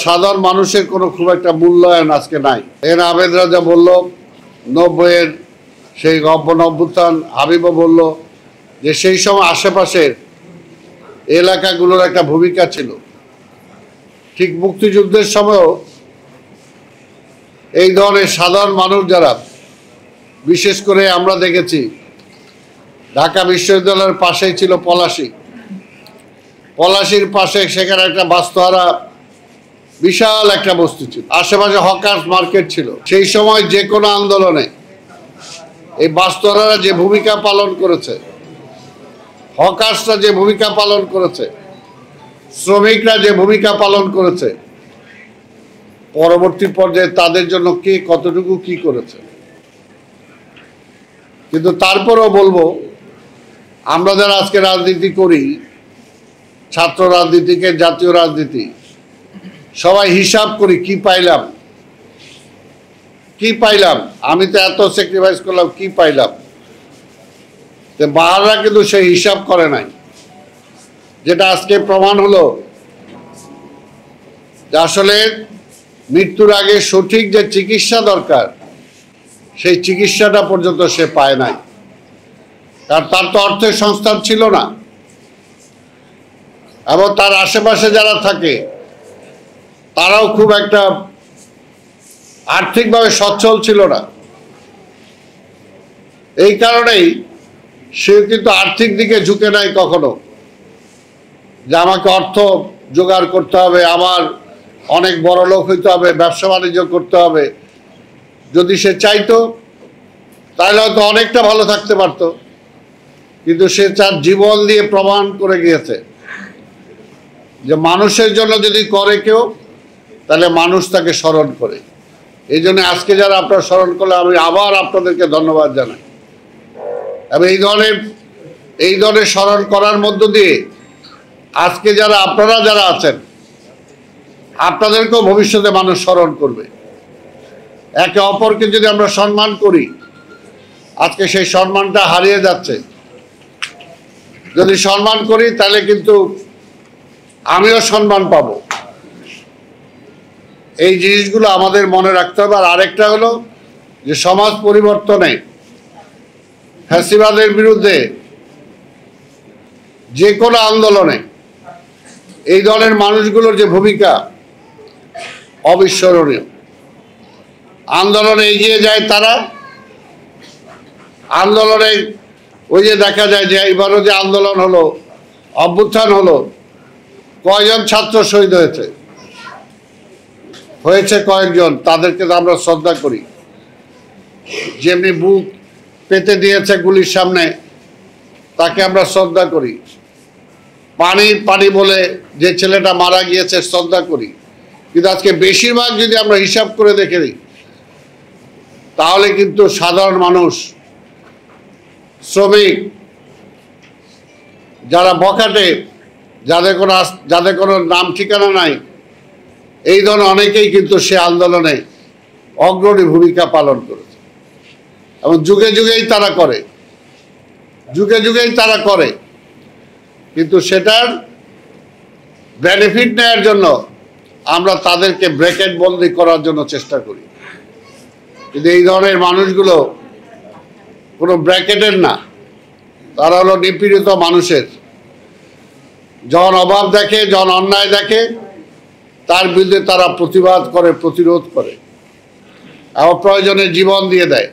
সাধারণ মানুষের কোনো খুব একটা মূল্যায়ন আজকে নাই। এর আবেদ রাজা বলল 90-এর সেই অভ্যুত্থান, হাবিবও বলল যে সেই সময় আশেপাশের এলাকাগুলোর একটা ভূমিকা ছিল। ঠিক মুক্তিযুদ্ধের সময়ও এই ধরনের সাধারণ মানুষ যারা, বিশেষ করে আমরা দেখেছি ঢাকা বিশ্ববিদ্যালয়ের পাশেই ছিল পলাশির পাশে, সেখানে একটা বাস্তুহারা বিশাল একটা বস্তি ছিল, আশেপাশে হকার্স মার্কেট ছিল। সেই সময় যে কোনো আন্দোলনে এই বাস্তুহারারা যে ভূমিকা পালন করেছে, হকার্সরা যে ভূমিকা পালন করেছে, শ্রমিকরা যে ভূমিকা পালন করেছে, পরবর্তী পর্যায়ে তাদের জন্য কে কতটুকু কি করেছে। কিন্তু তারপরেও বলবো, আমরা যারা আজকে রাজনীতি করি, ছাত্র রাজনীতিকে জাতীয় রাজনীতি, সবাই হিসাব করি কি পাইলাম। আমি তো এত স্যাক্রিফাইস করলাম, কি পাইলাম। বাহাররা কিন্তু সেই হিসাব করে নাই, যেটা আজকে প্রমাণ হলো যে আসলে মৃত্যুর আগে সঠিক যে চিকিৎসা দরকার, সেই চিকিৎসাটা পর্যন্ত সে পায় নাই। কারণ তার তো অর্থের সংস্থান ছিল না, এবং তার আশেপাশে যারা থাকে তারাও খুব একটা আর্থিকভাবে সচ্ছল ছিল না। এই কারণেই সে কিন্তু আর্থিক দিকে ঝুঁকে নাই কখনো, যে আমাকে অর্থ জোগাড় করতে হবে, আমার অনেক বড় লোক হইতে হবে, ব্যবসা বাণিজ্য করতে হবে। যদি সে চাইতো তাহলে হয়তো অনেকটা ভালো থাকতে পারত, কিন্তু সে তার জীবন দিয়ে প্রমাণ করে গিয়েছে যে মানুষের জন্য যদি করে কেউ, তাহলে মানুষ তাকে স্মরণ করে। এই জন্য আজকে যারা আপনারা স্মরণ করলে আমি আবার আপনাদেরকে ধন্যবাদ জানাই। এবং এই ধরনের স্মরণ করার মধ্য দিয়ে আজকে আপনারা যারা আছেন, আপনাদেরকেও ভবিষ্যতে মানুষ স্মরণ করবে। একে অপরকে যদি আমরা সম্মান করি, আজকে সেই সম্মানটা হারিয়ে যাচ্ছে। যদি সম্মান করি তাহলে কিন্তু আমিও সম্মান পাবো। এই জিনিসগুলো আমাদের মনে রাখতে হবে। আর আরেকটা হলো যে সমাজ পরিবর্তনে, ফ্যাসিবাদের বিরুদ্ধে যে কোনো আন্দোলনে এই দলের মানুষগুলোর যে ভূমিকা অবিস্মরণীয়। আন্দোলনে এগিয়ে যায় তারা, আন্দোলনে ওই যে দেখা যায় যে এবারও যে আন্দোলন হলো, অভ্যুত্থান হলো, কয়জন ছাত্র শহীদ হয়েছে কয়েকজন, তাদেরকে তো আমরা শ্রদ্ধা করি। যেমনি বুক পেতে দিয়েছে গুলির সামনে, তাকে আমরা শ্রদ্ধা করি। পানি বলে যে ছেলেটা মারা গিয়েছে, শ্রদ্ধা করি। কিন্তু আজকে বেশিরভাগ যদি আমরা হিসাব করে দেখে দিই, তাহলে কিন্তু সাধারণ মানুষ, শ্রমিক, যারা বখাটে, যাদের কোনো নাম ঠিকানা নাই, এই ধরনের অনেকেই কিন্তু সে আন্দোলনে অগ্রণী ভূমিকা পালন করেছে। এবং যুগে যুগেই তারা করে, কিন্তু সেটার বেনিফিট নেওয়ার জন্য আমরা তাদেরকে ব্র্যাকেট বন্দি করার জন্য চেষ্টা করি। কিন্তু এই ধরনের মানুষগুলো কোনো ব্র্যাকেটের না, তারা হলো নিপীড়িত মানুষের। যখন অভাব দেখে, যখন অন্যায় দেখে, তার বিরুদ্ধে তারা প্রতিবাদ করে, প্রতিরোধ করে, এবং প্রয়োজনে জীবন দিয়ে দেয়।